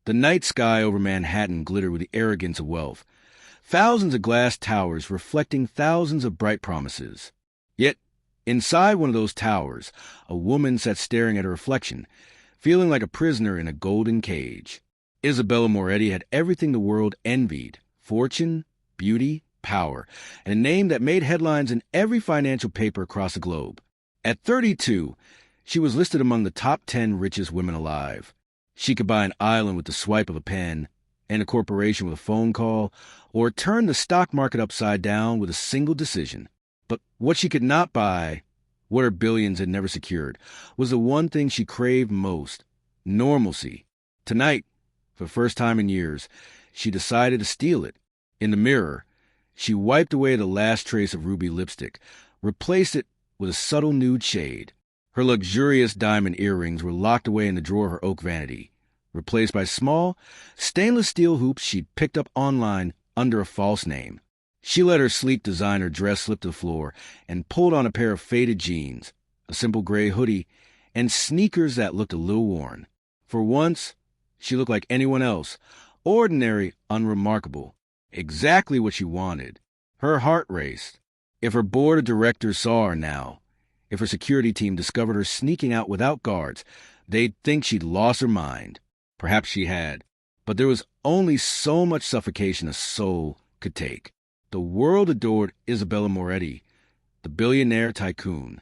The night sky over Manhattan glittered with the arrogance of wealth. Thousands of glass towers reflecting thousands of bright promises. Yet, inside one of those towers, a woman sat staring at her reflection, feeling like a prisoner in a golden cage. Isabella Moretti had everything the world envied: fortune, beauty, power, and a name that made headlines in every financial paper across the globe. At 32, she was listed among the top 10 richest women alive. She could buy an island with the swipe of a pen, end a corporation with a phone call, or turn the stock market upside down with a single decision. But what she could not buy, what her billions had never secured, was the one thing she craved most: normalcy. Tonight, for the first time in years, she decided to steal it. In the mirror, she wiped away the last trace of ruby lipstick, replaced it with a subtle nude shade. Her luxurious diamond earrings were locked away in the drawer of her oak vanity, replaced by small, stainless steel hoops she'd picked up online under a false name. She let her sleek designer dress slip to the floor and pulled on a pair of faded jeans, a simple gray hoodie, and sneakers that looked a little worn. For once, she looked like anyone else, ordinary, unremarkable, exactly what she wanted. Her heart raced. If her board of directors saw her now, if her security team discovered her sneaking out without guards, they'd think she'd lost her mind. Perhaps she had, but there was only so much suffocation a soul could take. The world adored Isabella Moretti, the billionaire tycoon.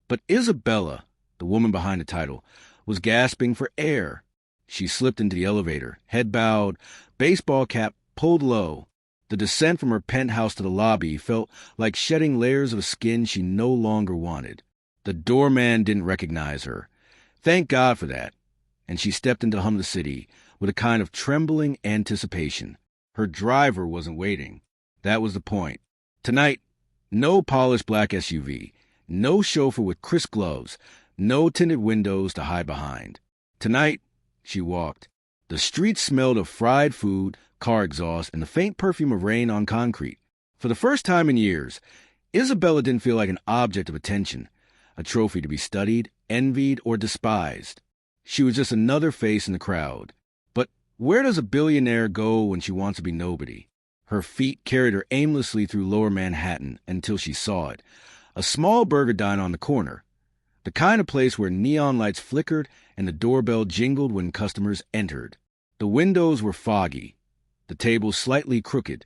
But Isabella, the woman behind the title, was gasping for air. She slipped into the elevator, head bowed, baseball cap pulled low. The descent from her penthouse to the lobby felt like shedding layers of skin she no longer wanted. The doorman didn't recognize her. Thank God for that. And she stepped into the hum of the city with a kind of trembling anticipation. Her driver wasn't waiting. That was the point. Tonight, no polished black SUV, no chauffeur with crisp gloves, no tinted windows to hide behind. Tonight, she walked. The streets smelled of fried food, car exhaust, and the faint perfume of rain on concrete. For the first time in years, Isabella didn't feel like an object of attention, a trophy to be studied, envied, or despised. She was just another face in the crowd. But where does a billionaire go when she wants to be nobody? Her feet carried her aimlessly through lower Manhattan until she saw it. A small burger diner on the corner. The kind of place where neon lights flickered and the doorbell jingled when customers entered. The windows were foggy, the table slightly crooked,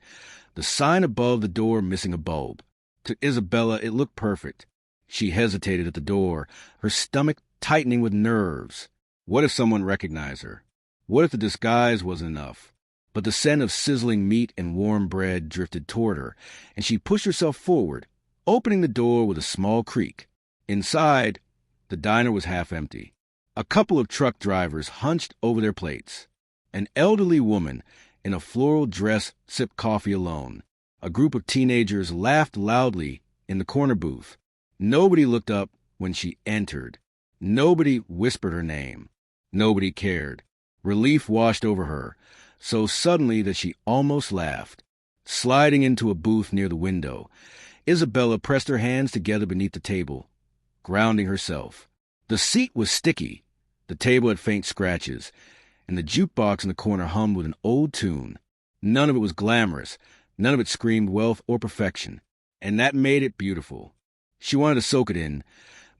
the sign above the door missing a bulb. To Isabella, it looked perfect. She hesitated at the door, her stomach tightening with nerves. What if someone recognized her? What if the disguise wasn't enough? But the scent of sizzling meat and warm bread drifted toward her, and she pushed herself forward, opening the door with a small creak. Inside, the diner was half empty. A couple of truck drivers hunched over their plates. An elderly woman in a floral dress sipped coffee alone. A group of teenagers laughed loudly in the corner booth. Nobody looked up when she entered. Nobody whispered her name. Nobody cared. Relief washed over her, so suddenly that she almost laughed. Sliding into a booth near the window, Isabella pressed her hands together beneath the table, grounding herself. The seat was sticky, the table had faint scratches, and the jukebox in the corner hummed with an old tune. None of it was glamorous, none of it screamed wealth or perfection, and that made it beautiful. She wanted to soak it in,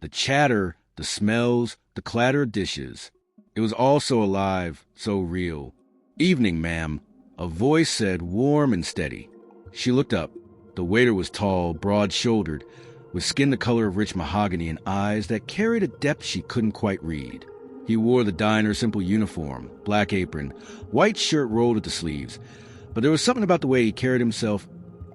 the chatter, the smells, the clatter of dishes. It was all so alive, so real. "Evening, ma'am," a voice said, warm and steady. She looked up. The waiter was tall, broad-shouldered, with skin the color of rich mahogany and eyes that carried a depth she couldn't quite read. He wore the diner's simple uniform, black apron, white shirt rolled at the sleeves, but there was something about the way he carried himself,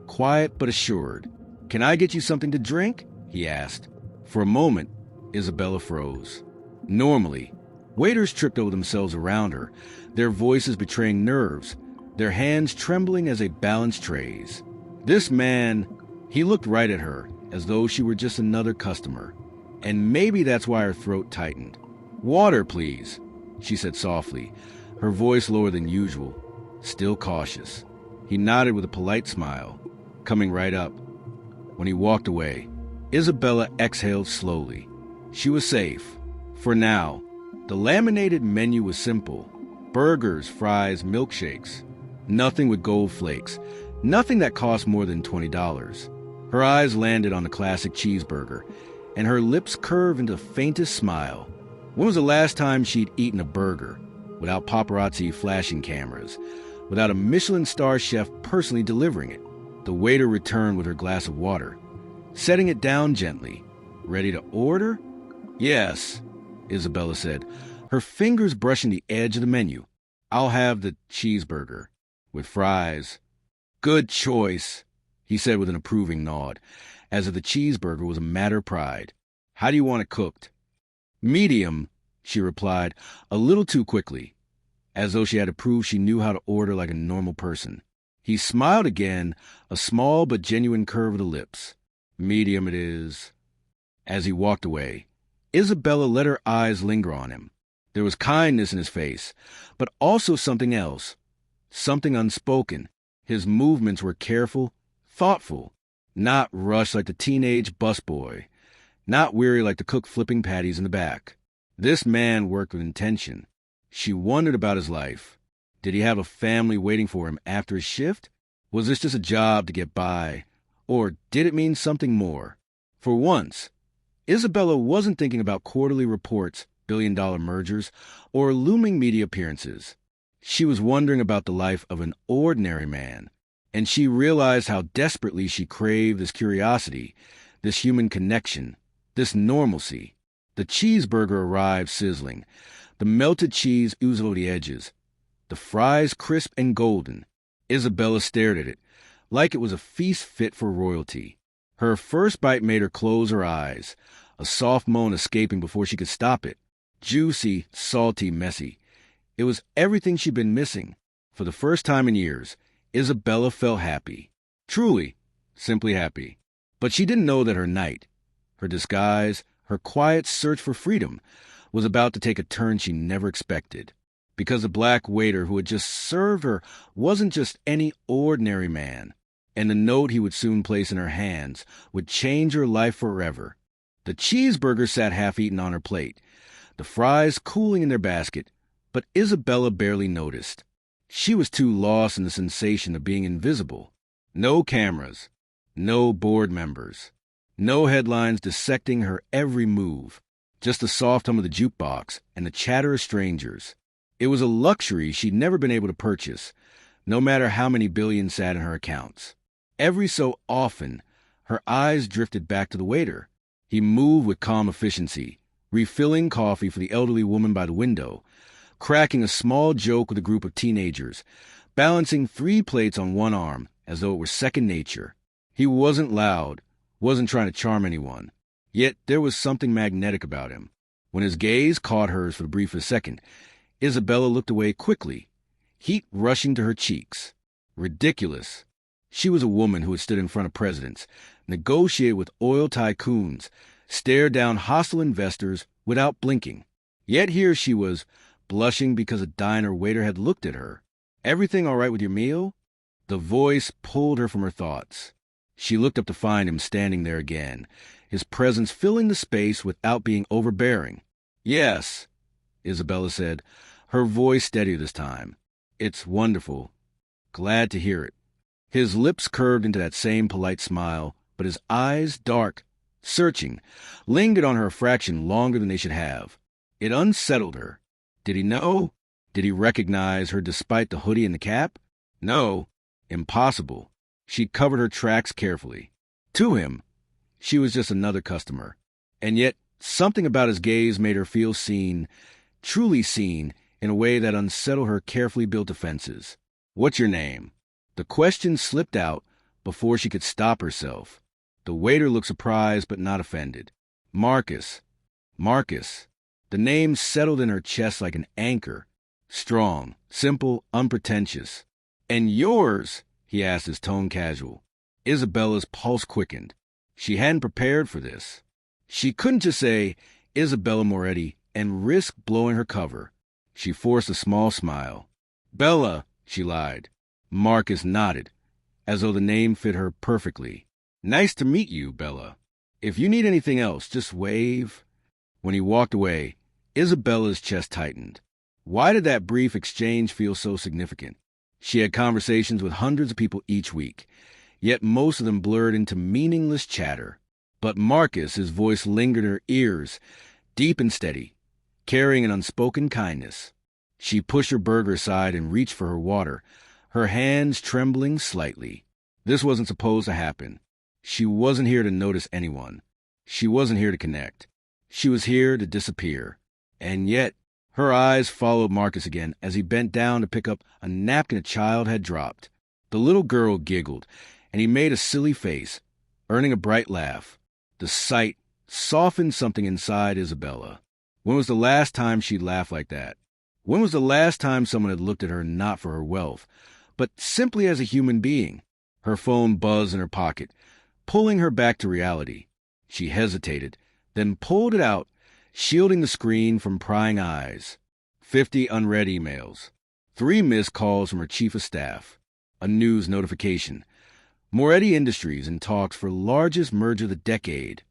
quiet but assured. "Can I get you something to drink?" he asked. For a moment, Isabella froze. Normally, waiters tripped over themselves around her, their voices betraying nerves, their hands trembling as they balanced trays. This man, he looked right at her, as though she were just another customer. And maybe that's why her throat tightened. "Water, please," she said softly, her voice lower than usual, still cautious. He nodded with a polite smile, coming right up. When he walked away, Isabella exhaled slowly. She was safe. For now. The laminated menu was simple. burgers, fries, milkshakes. Nothing with gold flakes. Nothing that cost more than $20. Her eyes landed on the classic cheeseburger, and her lips curved into the faintest smile. When was the last time she'd eaten a burger? Without paparazzi flashing cameras, without a Michelin star chef personally delivering it. The waiter returned with her glass of water, setting it down gently. Ready to order? Yes, Isabella said, her fingers brushing the edge of the menu. I'll have the cheeseburger, with fries. Good choice, he said with an approving nod, as if the cheeseburger was a matter of pride. How do you want it cooked? Medium, she replied, a little too quickly, as though she had to prove she knew how to order like a normal person. He smiled again, a small but genuine curve of the lips. Medium it is. As he walked away, Isabella let her eyes linger on him. There was kindness in his face, but also something else, something unspoken. His movements were careful, thoughtful, not rushed like the teenage busboy, not weary like the cook flipping patties in the back. This man worked with intention. She wondered about his life. Did he have a family waiting for him after his shift? Was this just a job to get by? Or did it mean something more? For once, Isabella wasn't thinking about quarterly reports, billion-dollar mergers, or looming media appearances. She was wondering about the life of an ordinary man, and she realized how desperately she craved this curiosity, this human connection, this normalcy. The cheeseburger arrived sizzling. The melted cheese oozed over the edges. The fries crisp and golden. Isabella stared at it, like it was a feast fit for royalty. Her first bite made her close her eyes, a soft moan escaping before she could stop it. Juicy, salty, messy. It was everything she'd been missing. For the first time in years, Isabella felt happy. Truly, simply happy. But she didn't know that her night, her disguise, her quiet search for freedom, was about to take a turn she never expected. Because the black waiter who had just served her wasn't just any ordinary man, and the note he would soon place in her hands would change her life forever. The cheeseburger sat half-eaten on her plate, the fries cooling in their basket, but Isabella barely noticed. She was too lost in the sensation of being invisible. No cameras, no board members, no headlines dissecting her every move, just the soft hum of the jukebox and the chatter of strangers. It was a luxury she'd never been able to purchase, no matter how many billions sat in her accounts. Every so often, her eyes drifted back to the waiter. He moved with calm efficiency, refilling coffee for the elderly woman by the window, cracking a small joke with a group of teenagers, balancing 3 plates on one arm as though it were second nature. He wasn't loud, wasn't trying to charm anyone, yet there was something magnetic about him. When his gaze caught hers for the briefest second, Isabella looked away quickly, heat rushing to her cheeks. Ridiculous. She was a woman who had stood in front of presidents, negotiated with oil tycoons, stared down hostile investors without blinking. Yet here she was, blushing because a diner waiter had looked at her. Everything all right with your meal? The voice pulled her from her thoughts. She looked up to find him standing there again, his presence filling the space without being overbearing. Yes, Isabella said, her voice steady this time. It's wonderful. Glad to hear it. His lips curved into that same polite smile, but his eyes, dark, searching, lingered on her a fraction longer than they should have. It unsettled her. Did he know? Did he recognize her despite the hoodie and the cap? No. Impossible. She'd covered her tracks carefully. To him, she was just another customer. And yet, something about his gaze made her feel seen, truly seen, in a way that unsettled her carefully built defenses. What's your name? The question slipped out before she could stop herself. The waiter looked surprised but not offended. Marcus. Marcus. The name settled in her chest like an anchor. Strong, simple, unpretentious. And yours? He asked, his tone casual. Isabella's pulse quickened. She hadn't prepared for this. She couldn't just say, Isabella Moretti, and risk blowing her cover. She forced a small smile. Bella, she lied. Marcus nodded, as though the name fit her perfectly. Nice to meet you, Bella. If you need anything else, just wave. When he walked away, Isabella's chest tightened. Why did that brief exchange feel so significant? She had conversations with hundreds of people each week, yet most of them blurred into meaningless chatter. But Marcus, his voice lingered in her ears, deep and steady, carrying an unspoken kindness. She pushed her burger aside and reached for her water, her hands trembling slightly. This wasn't supposed to happen. She wasn't here to notice anyone. She wasn't here to connect. She was here to disappear. And yet, her eyes followed Marcus again as he bent down to pick up a napkin a child had dropped. The little girl giggled, and he made a silly face, earning a bright laugh. The sight softened something inside Isabella. When was the last time she'd laughed like that? When was the last time someone had looked at her not for her wealth, but simply as a human being? Her phone buzzed in her pocket, pulling her back to reality. She hesitated, then pulled it out, shielding the screen from prying eyes. 50 unread emails. 3 missed calls from her chief of staff. A news notification. Moretti Industries in talks for largest merger of the decade.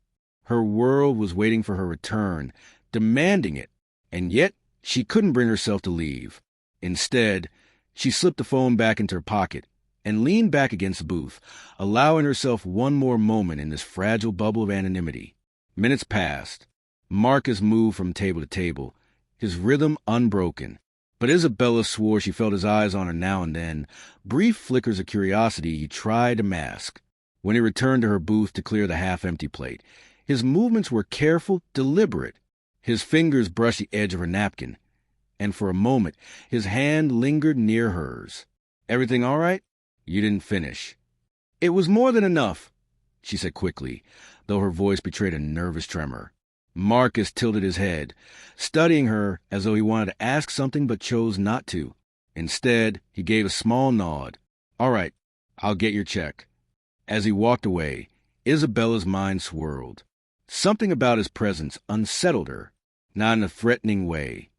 Her world was waiting for her return, demanding it, and yet she couldn't bring herself to leave. Instead, she slipped the phone back into her pocket and leaned back against the booth, allowing herself one more moment in this fragile bubble of anonymity. Minutes passed. Marcus moved from table to table, his rhythm unbroken. But Isabella swore she felt his eyes on her now and then, brief flickers of curiosity he tried to mask. When he returned to her booth to clear the half-empty plate, his movements were careful, deliberate. His fingers brushed the edge of her napkin, and for a moment his hand lingered near hers. "Everything all right?" "You didn't finish." "It was more than enough," she said quickly, though her voice betrayed a nervous tremor. Marcus tilted his head, studying her as though he wanted to ask something but chose not to. Instead, he gave a small nod. "All right, I'll get your check." As he walked away, Isabella's mind swirled. Something about his presence unsettled her, not in a threatening way,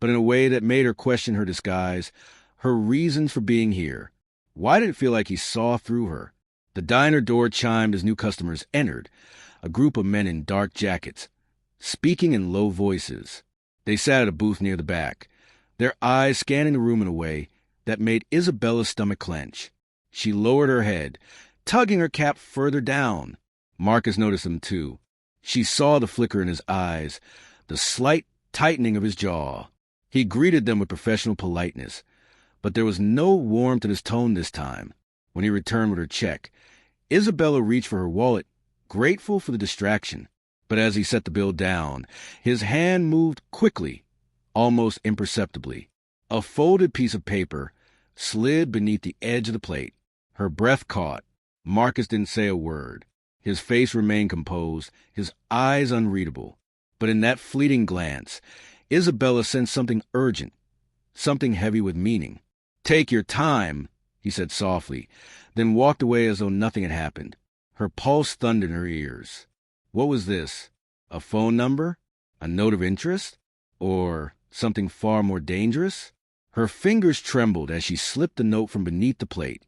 but in a way that made her question her disguise, her reasons for being here. Why did it feel like he saw through her? The diner door chimed as new customers entered, a group of men in dark jackets, speaking in low voices. They sat at a booth near the back, their eyes scanning the room in a way that made Isabella's stomach clench. She lowered her head, tugging her cap further down. Marcus noticed them too. She saw the flicker in his eyes, the slight tightening of his jaw. He greeted them with professional politeness, but there was no warmth in his tone this time. When he returned with her check, Isabella reached for her wallet, grateful for the distraction. But as he set the bill down, his hand moved quickly, almost imperceptibly. A folded piece of paper slid beneath the edge of the plate. Her breath caught. Marcus didn't say a word. His face remained composed, his eyes unreadable. But in that fleeting glance, Isabella sensed something urgent, something heavy with meaning. "Take your time," he said softly, then walked away as though nothing had happened. Her pulse thundered in her ears. What was this? A phone number? A note of interest? Or something far more dangerous? Her fingers trembled as she slipped the note from beneath the plate,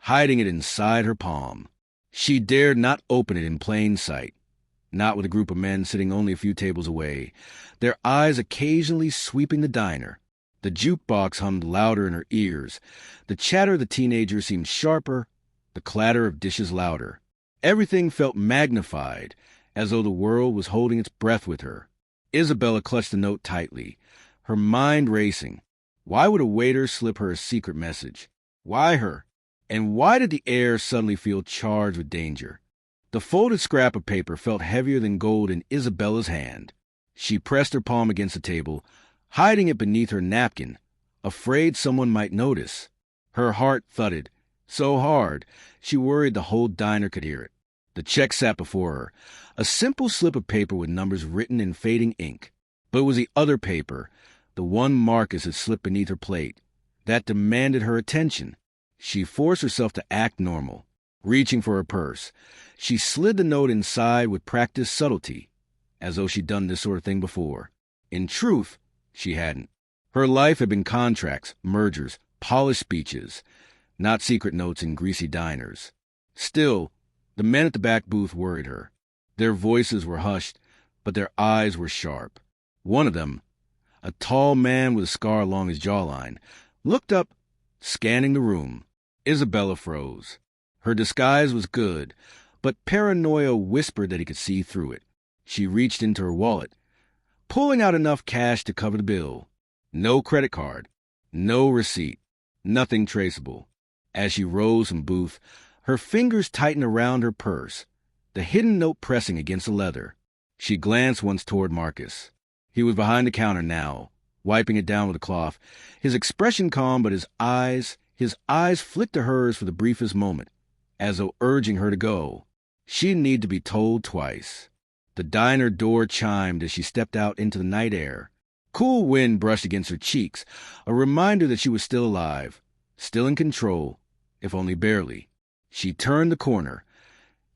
hiding it inside her palm. She dared not open it in plain sight, not with a group of men sitting only a few tables away, their eyes occasionally sweeping the diner. The jukebox hummed louder in her ears. The chatter of the teenagers seemed sharper, the clatter of dishes louder. Everything felt magnified, as though the world was holding its breath with her. Isabella clutched the note tightly, her mind racing. Why would a waiter slip her a secret message? Why her? And why did the air suddenly feel charged with danger? The folded scrap of paper felt heavier than gold in Isabella's hand. She pressed her palm against the table, hiding it beneath her napkin, afraid someone might notice. Her heart thudded so hard she worried the whole diner could hear it. The check sat before her, a simple slip of paper with numbers written in fading ink. But it was the other paper, the one Marcus had slipped beneath her plate, that demanded her attention. She forced herself to act normal. Reaching for her purse, she slid the note inside with practiced subtlety, as though she'd done this sort of thing before. In truth, she hadn't. Her life had been contracts, mergers, polished speeches, not secret notes in greasy diners. Still, the men at the back booth worried her. Their voices were hushed, but their eyes were sharp. One of them, a tall man with a scar along his jawline, looked up, scanning the room. Isabella froze. Her disguise was good, but paranoia whispered that he could see through it. She reached into her wallet, pulling out enough cash to cover the bill. No credit card, no receipt, nothing traceable. As she rose from booth, her fingers tightened around her purse, the hidden note pressing against the leather. She glanced once toward Marcus. He was behind the counter now, wiping it down with a cloth, his expression calm, but his eyes flicked to hers for the briefest moment, as though urging her to go. She didn't need to be told twice. The diner door chimed as she stepped out into the night air. Cool wind brushed against her cheeks, a reminder that she was still alive, still in control, if only barely. She turned the corner,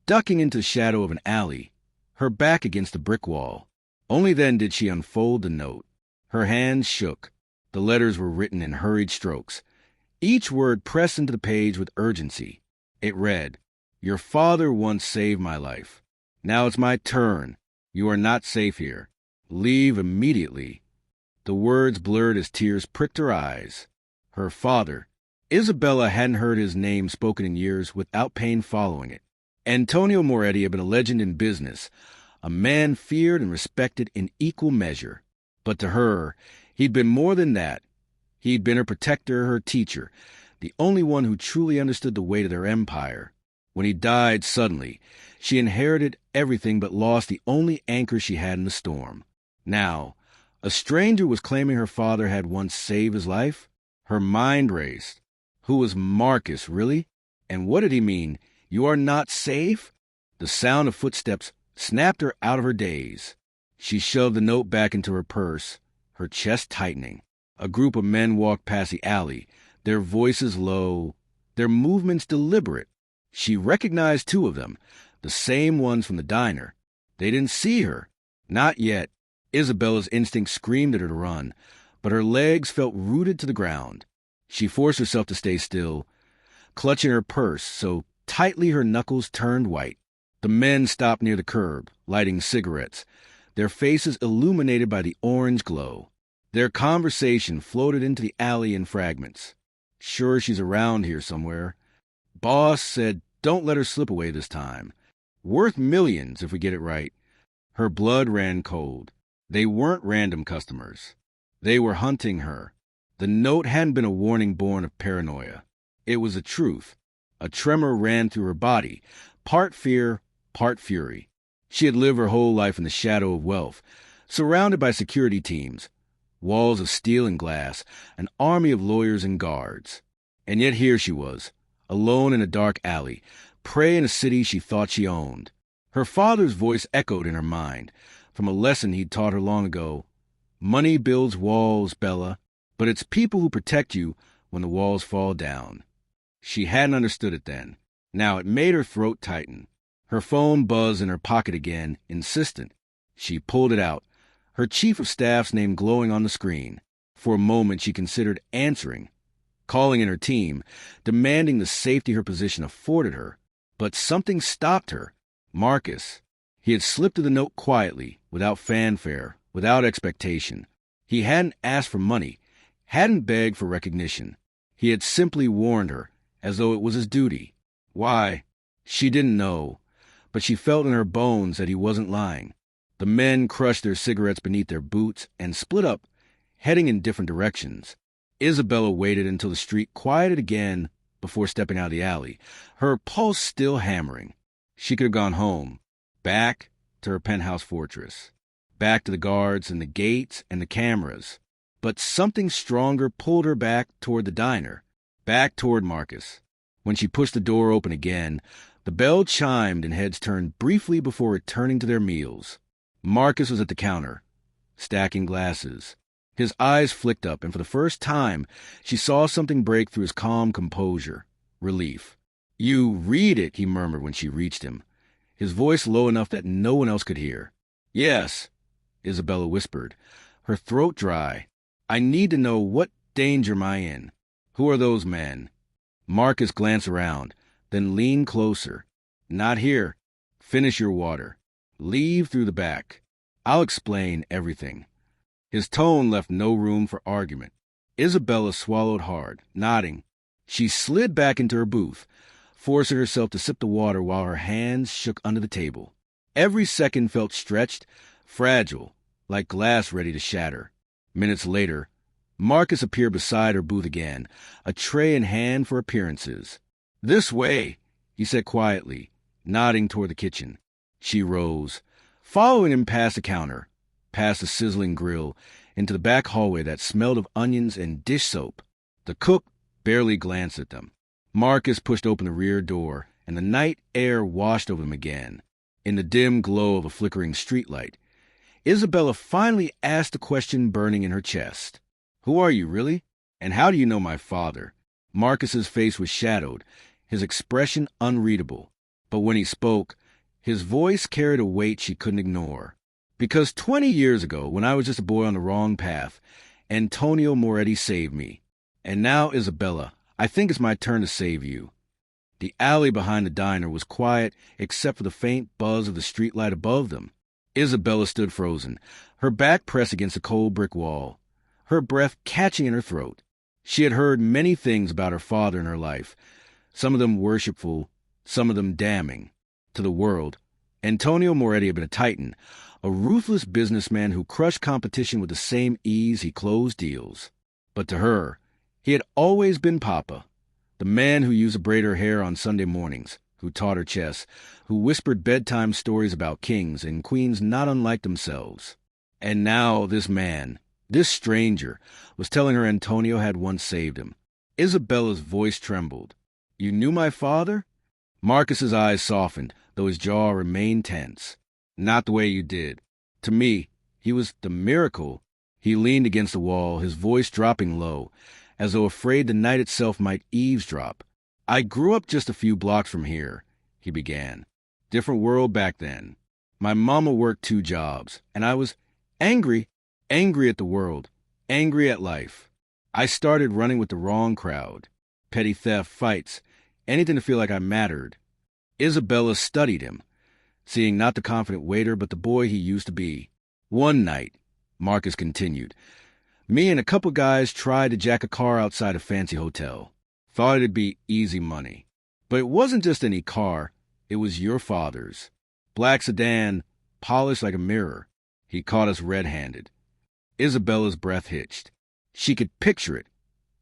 ducking into the shadow of an alley, her back against the brick wall. Only then did she unfold the note. Her hands shook. The letters were written in hurried strokes, each word pressed into the page with urgency. It read, "Your father once saved my life. Now it's my turn. You are not safe here. Leave immediately." The words blurred as tears pricked her eyes. Her father. Isabella hadn't heard his name spoken in years without pain following it. Antonio Moretti had been a legend in business, a man feared and respected in equal measure. But to her, he'd been more than that. He'd been her protector, her teacher, the only one who truly understood the weight of their empire. When he died suddenly, she inherited everything but lost the only anchor she had in the storm. Now, a stranger was claiming her father had once saved his life? Her mind raced. Who was Marcus, really? And what did he mean? You are not safe? The sound of footsteps snapped her out of her daze. She shoved the note back into her purse, her chest tightening. A group of men walked past the alley, their voices low, their movements deliberate. She recognized two of them, the same ones from the diner. They didn't see her. Not yet. Isabella's instinct screamed at her to run, but her legs felt rooted to the ground. She forced herself to stay still, clutching her purse so tightly her knuckles turned white. The men stopped near the curb, lighting cigarettes, their faces illuminated by the orange glow. Their conversation floated into the alley in fragments. "Sure she's around here somewhere. Boss said don't let her slip away this time. Worth millions if we get it right." Her blood ran cold. They weren't random customers. They were hunting her. The note hadn't been a warning born of paranoia. It was the truth. A tremor ran through her body, part fear, part fury. She had lived her whole life in the shadow of wealth, surrounded by security teams, walls of steel and glass, an army of lawyers and guards. And yet here she was, alone in a dark alley, prey in a city she thought she owned. Her father's voice echoed in her mind, from a lesson he'd taught her long ago. "Money builds walls, Bella, but it's people who protect you when the walls fall down." She hadn't understood it then. Now it made her throat tighten. Her phone buzzed in her pocket again, insistent. She pulled it out, her chief of staff's name glowing on the screen. For a moment she considered answering, calling in her team, demanding the safety her position afforded her. But something stopped her. Marcus. He had slipped her the note quietly, without fanfare, without expectation. He hadn't asked for money, hadn't begged for recognition. He had simply warned her, as though it was his duty. Why? She didn't know, but she felt in her bones that he wasn't lying. The men crushed their cigarettes beneath their boots and split up, heading in different directions. Isabella waited until the street quieted again before stepping out of the alley, her pulse still hammering. She could have gone home, back to her penthouse fortress, back to the guards and the gates and the cameras. But something stronger pulled her back toward the diner, back toward Marcus. When she pushed the door open again, the bell chimed and heads turned briefly before returning to their meals. Marcus was at the counter, stacking glasses. His eyes flicked up, and for the first time, she saw something break through his calm composure. Relief. "You read it," he murmured when she reached him, his voice low enough that no one else could hear. "Yes," Isabella whispered, her throat dry. "I need to know, what danger am I in? Who are those men?" Marcus glanced around, then leaned closer. "Not here. Finish your water. Leave through the back. I'll explain everything." His tone left no room for argument. Isabella swallowed hard, nodding. She slid back into her booth, forcing herself to sip the water while her hands shook under the table. Every second felt stretched, fragile, like glass ready to shatter. Minutes later, Marcus appeared beside her booth again, a tray in hand for appearances. "This way," he said quietly, nodding toward the kitchen. She rose, following him past the counter, past the sizzling grill, into the back hallway that smelled of onions and dish soap. The cook barely glanced at them. Marcus pushed open the rear door, and the night air washed over them again. In the dim glow of a flickering streetlight, Isabella finally asked the question burning in her chest. "Who are you, really? And how do you know my father?" Marcus's face was shadowed, his expression unreadable. But when he spoke, his voice carried a weight she couldn't ignore. "Because 20 years ago, when I was just a boy on the wrong path, Antonio Moretti saved me. And now, Isabella, I think it's my turn to save you." The alley behind the diner was quiet except for the faint buzz of the streetlight above them. Isabella stood frozen, her back pressed against the cold brick wall, her breath catching in her throat. She had heard many things about her father in her life, some of them worshipful, some of them damning. To the world, Antonio Moretti had been a titan, a ruthless businessman who crushed competition with the same ease he closed deals. But to her, he had always been Papa, the man who used to braid her hair on Sunday mornings, who taught her chess, who whispered bedtime stories about kings and queens not unlike themselves. And now this man, this stranger, was telling her Antonio had once saved him. Isabella's voice trembled. "You knew my father?" Marcus's eyes softened, though his jaw remained tense. "Not the way you did. To me, he was the miracle." He leaned against the wall, his voice dropping low, as though afraid the night itself might eavesdrop. "I grew up just a few blocks from here," he began. "Different world back then. My mama worked 2 jobs, and I was angry at the world, angry at life. I started running with the wrong crowd. Petty theft, fights, anything to feel like I mattered." Isabella studied him, seeing not the confident waiter but the boy he used to be. "One night," Marcus continued, "me and a couple guys tried to jack a car outside a fancy hotel. Thought it'd be easy money. But it wasn't just any car, it was your father's. Black sedan, polished like a mirror. He caught us red-handed." Isabella's breath hitched. She could picture it.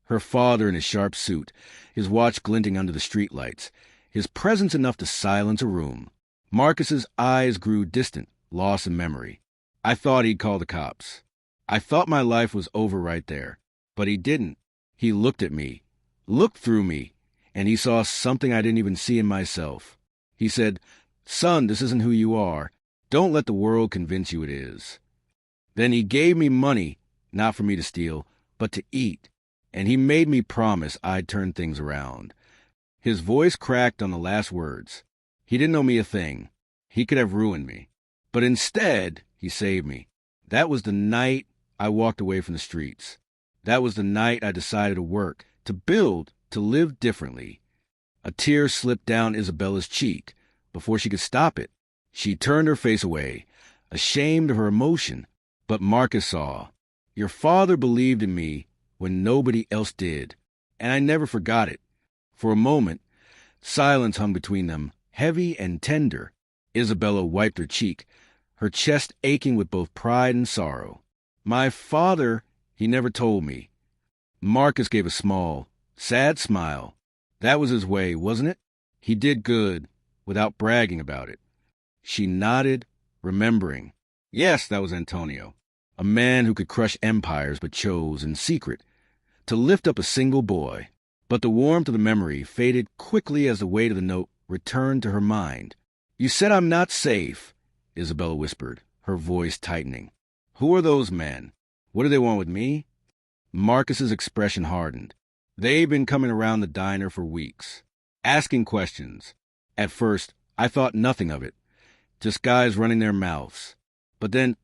Her father in his sharp suit, his watch glinting under the streetlights, his presence enough to silence a room. Marcus's eyes grew distant, lost in memory. "I thought he'd call the cops. I thought my life was over right there. But he didn't. He looked at me, looked through me, and he saw something I didn't even see in myself. He said, 'Son, this isn't who you are. Don't let the world convince you it is.' Then he gave me money, not for me to steal, but to eat. And he made me promise I'd turn things around." His voice cracked on the last words. "He didn't know me a thing. He could have ruined me. But instead, he saved me. That was the night I walked away from the streets. That was the night I decided to work, to build, to live differently." A tear slipped down Isabella's cheek before she could stop it. She turned her face away, ashamed of her emotion. But Marcus saw. "Your father believed in me when nobody else did, and I never forgot it." For a moment, silence hung between them, heavy and tender. Isabella wiped her cheek, her chest aching with both pride and sorrow. "My father, he never told me." Marcus gave a small, sad smile. That was his way, wasn't it? He did good, without bragging about it. She nodded, remembering. Yes, that was Antonio. A man who could crush empires but chose, in secret, to lift up a single boy. But the warmth of the memory faded quickly as the weight of the note returned to her mind. "You said I'm not safe," Isabella whispered, her voice tightening. "Who are those men? What do they want with me?" Marcus's expression hardened. "They've been coming around the diner for weeks, asking questions. At first, I thought nothing of it, just guys running their mouths. But then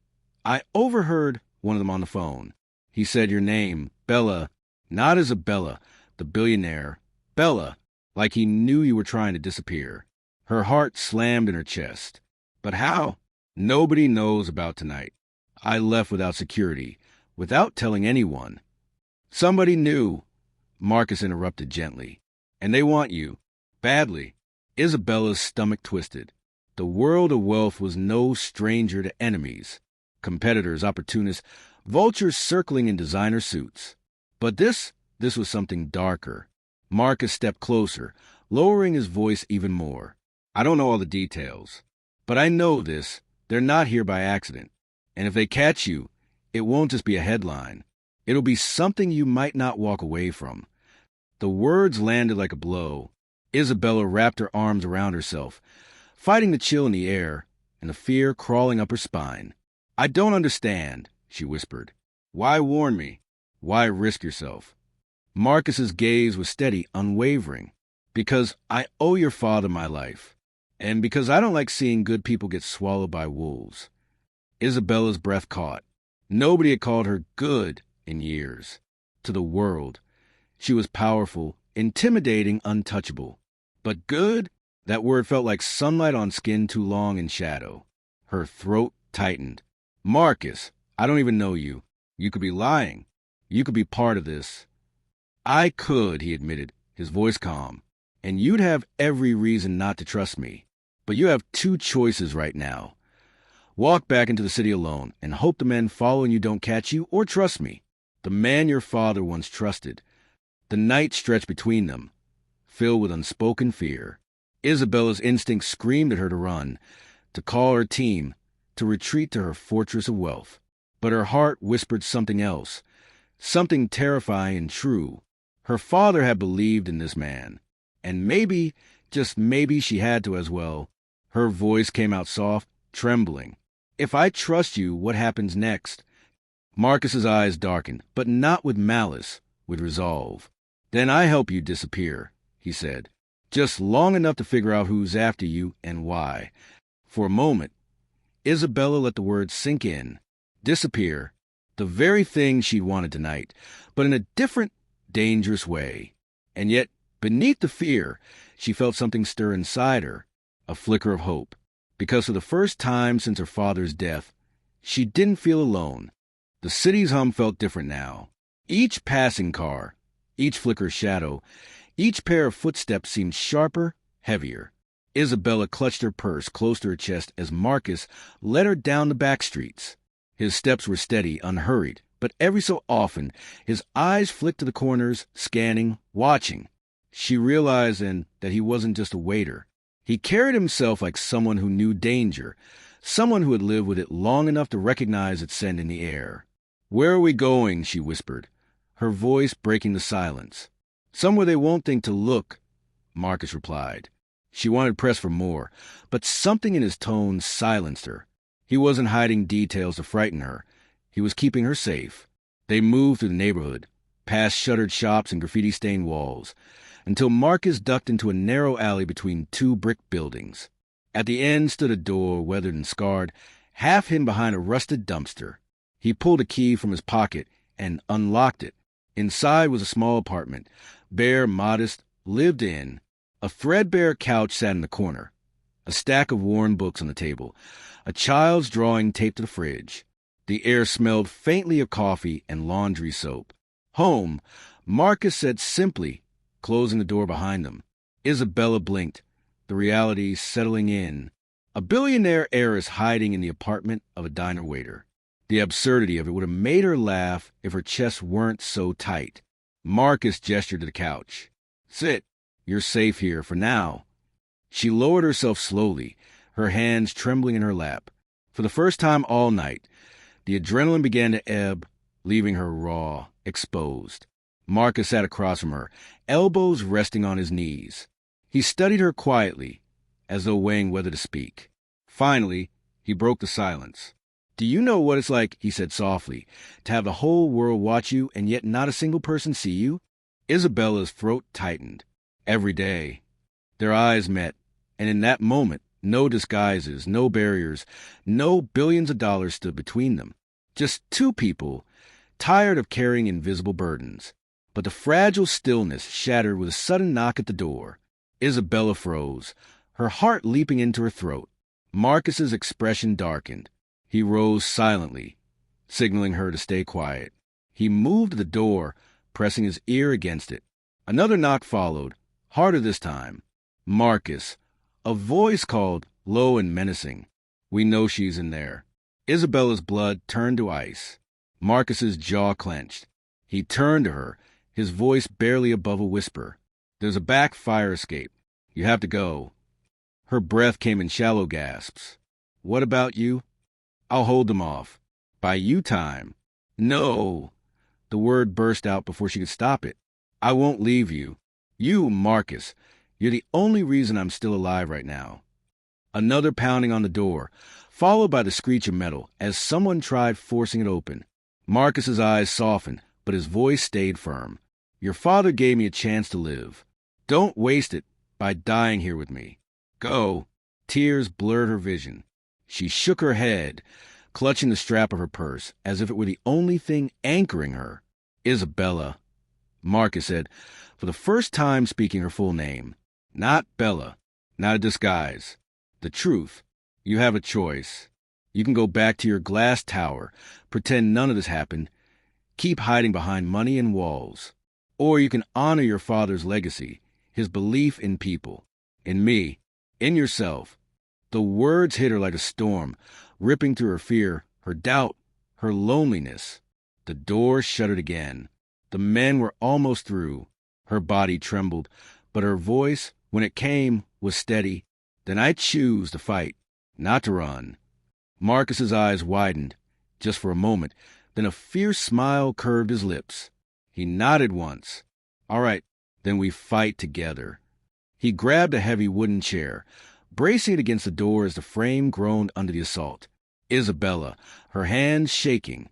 I overheard one of them on the phone. He said your name, Bella, not Isabella, the billionaire, Bella, like he knew you were trying to disappear." Her heart slammed in her chest. "But how?" "Nobody knows about tonight. I left without security. without telling anyone. Somebody knew, Marcus interrupted gently. And they want you. Badly. Isabella's stomach twisted. The world of wealth was no stranger to enemies, competitors, opportunists, vultures circling in designer suits. But this was something darker. Marcus stepped closer, lowering his voice even more. I don't know all the details, but I know this. They're not here by accident. And if they catch you, it won't just be a headline. It'll be something you might not walk away from. The words landed like a blow. Isabella wrapped her arms around herself, fighting the chill in the air and the fear crawling up her spine. I don't understand, she whispered. Why warn me? Why risk yourself? Marcus's gaze was steady, unwavering. Because I owe your father my life, and because I don't like seeing good people get swallowed by wolves. Isabella's breath caught. Nobody had called her good in years. To the world, she was powerful, intimidating, untouchable. But good? That word felt like sunlight on skin too long in shadow. Her throat tightened. Marcus, I don't even know you. You could be lying. You could be part of this. I could, he admitted, his voice calm. And you'd have every reason not to trust me. But you have two choices right now. Walk back into the city alone and hope the men following you don't catch you, or trust me, the man your father once trusted. The night stretched between them, filled with unspoken fear. Isabella's instinct screamed at her to run, to call her team, to retreat to her fortress of wealth. But her heart whispered something else, something terrifying and true. Her father had believed in this man, and maybe, just maybe, she had to as well. Her voice came out soft, trembling. If I trust you, what happens next? Marcus's eyes darkened, but not with malice, with resolve. Then I help you disappear, he said. Just long enough to figure out who's after you and why. For a moment, Isabella let the words sink in. Disappear. The very thing she wanted tonight, but in a different, dangerous way. And yet, beneath the fear, she felt something stir inside her, a flicker of hope. Because for the first time since her father's death, she didn't feel alone. The city's hum felt different now. Each passing car, each flicker of shadow, each pair of footsteps seemed sharper, heavier. Isabella clutched her purse close to her chest as Marcus led her down the back streets. His steps were steady, unhurried, but every so often his eyes flicked to the corners, scanning, watching. She realized then that he wasn't just a waiter. He carried himself like someone who knew danger, someone who had lived with it long enough to recognize its scent in the air. Where are we going? She whispered, her voice breaking the silence. Somewhere they won't think to look, Marcus replied. She wanted to press for more, but something in his tone silenced her. He wasn't hiding details to frighten her. He was keeping her safe. They moved through the neighborhood, past shuttered shops and graffiti-stained walls, until Marcus ducked into a narrow alley between two brick buildings. At the end stood a door, weathered and scarred, half hidden behind a rusted dumpster. He pulled a key from his pocket and unlocked it. Inside was a small apartment, bare, modest, lived in. A threadbare couch sat in the corner, a stack of worn books on the table, a child's drawing taped to the fridge. The air smelled faintly of coffee and laundry soap. Home, Marcus said simply, closing the door behind them. Isabella blinked, the reality settling in. A billionaire heiress hiding in the apartment of a diner waiter. The absurdity of it would have made her laugh if her chest weren't so tight. Marcus gestured to the couch. Sit. You're safe here for now. She lowered herself slowly, her hands trembling in her lap. For the first time all night, the adrenaline began to ebb, leaving her raw, exposed. Marcus sat across from her, elbows resting on his knees. He studied her quietly, as though weighing whether to speak. Finally, he broke the silence. Do you know what it's like, he said softly, to have the whole world watch you and yet not a single person see you? Isabella's throat tightened. Every day. Their eyes met, and in that moment, no disguises, no barriers, no billions of dollars stood between them. Just two people, tired of carrying invisible burdens. But the fragile stillness shattered with a sudden knock at the door. Isabella froze, her heart leaping into her throat. Marcus's expression darkened. He rose silently, signaling her to stay quiet. He moved to the door, pressing his ear against it. Another knock followed, harder this time. Marcus. A voice called, low and menacing. "We know she's in there." Isabella's blood turned to ice. Marcus's jaw clenched. He turned to her, his voice barely above a whisper. "There's a back fire escape. You have to go." Her breath came in shallow gasps. "What about you?" "I'll hold them off. Buy you time." "No." The word burst out before she could stop it. "I won't leave you. You, Marcus. You're the only reason I'm still alive right now." Another pounding on the door, followed by the screech of metal as someone tried forcing it open. Marcus's eyes softened, but his voice stayed firm. "Your father gave me a chance to live. Don't waste it by dying here with me. Go." Tears blurred her vision. She shook her head, clutching the strap of her purse, as if it were the only thing anchoring her. "Isabella," Marcus said, for the first time speaking her full name. "Not Bella. Not a disguise. The truth. You have a choice. You can go back to your glass tower, pretend none of this happened, keep hiding behind money and walls. Or you can honor your father's legacy, his belief in people, in me, in yourself." The words hit her like a storm, ripping through her fear, her doubt, her loneliness. The door shuttered again. The men were almost through. Her body trembled, but her voice, when it came, was steady. "Then I choose to fight, not to run." Marcus's eyes widened, just for a moment, then a fierce smile curved his lips. He nodded once. "All right, then we fight together." He grabbed a heavy wooden chair, bracing it against the door as the frame groaned under the assault. Isabella, her hands shaking,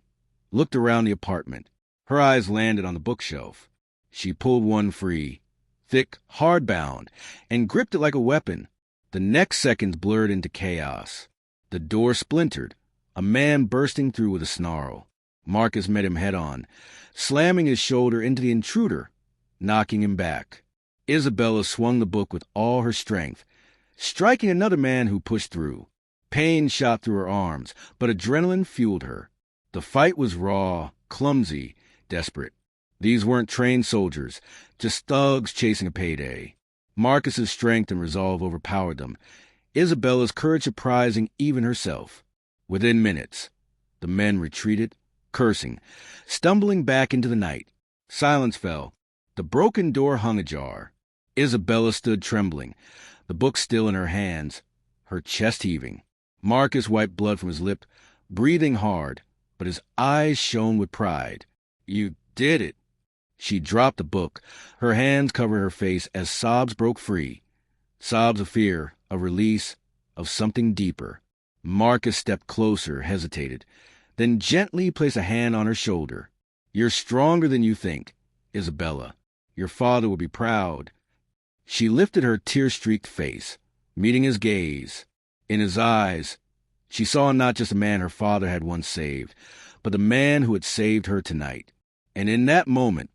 looked around the apartment. Her eyes landed on the bookshelf. She pulled one free, thick, hard-bound, and gripped it like a weapon. The next seconds blurred into chaos. The door splintered, a man bursting through with a snarl. Marcus met him head-on, slamming his shoulder into the intruder, knocking him back. Isabella swung the book with all her strength, striking another man who pushed through. Pain shot through her arms, but adrenaline fueled her. The fight was raw, clumsy, desperate. These weren't trained soldiers, just thugs chasing a payday. Marcus's strength and resolve overpowered them, Isabella's courage surprising even herself. Within minutes, the men retreated, cursing, stumbling back into the night. Silence fell. The broken door hung ajar. Isabella stood trembling, the book still in her hands, her chest heaving. Marcus wiped blood from his lip, breathing hard, but his eyes shone with pride. "You did it." She dropped the book. Her hands covered her face as sobs broke free. Sobs of fear, of release, of something deeper. Marcus stepped closer, hesitated, then gently placed a hand on her shoulder. "You're stronger than you think, Isabella. Your father will be proud." She lifted her tear-streaked face, meeting his gaze. In his eyes, she saw not just a man her father had once saved, but the man who had saved her tonight. And in that moment,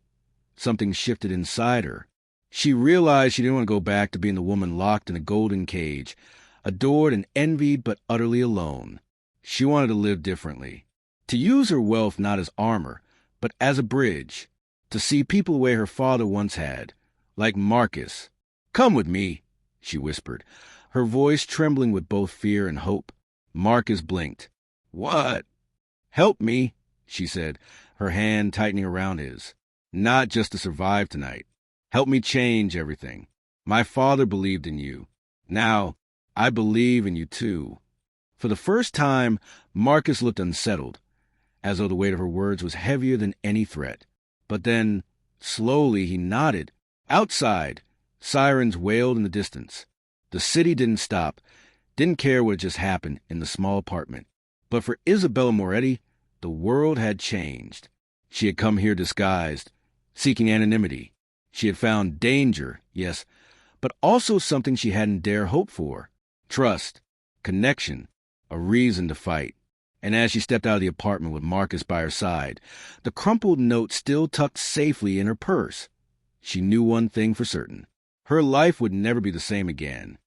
something shifted inside her. She realized she didn't want to go back to being the woman locked in a golden cage, adored and envied but utterly alone. She wanted to live differently, to use her wealth not as armor, but as a bridge, to see people the way her father once had, like Marcus. "Come with me," she whispered, her voice trembling with both fear and hope. Marcus blinked. "What?" "Help me," she said, her hand tightening around his. "Not just to survive tonight. Help me change everything. My father believed in you. Now, I believe in you too." For the first time, Marcus looked unsettled, as though the weight of her words was heavier than any threat. But then, slowly, he nodded. Outside, sirens wailed in the distance. The city didn't stop, didn't care what had just happened in the small apartment. But for Isabella Moretti, the world had changed. She had come here disguised, seeking anonymity. She had found danger, yes, but also something she hadn't dared hope for. Trust, connection, a reason to fight. And as she stepped out of the apartment with Marcus by her side, the crumpled note still tucked safely in her purse, she knew one thing for certain. Her life would never be the same again.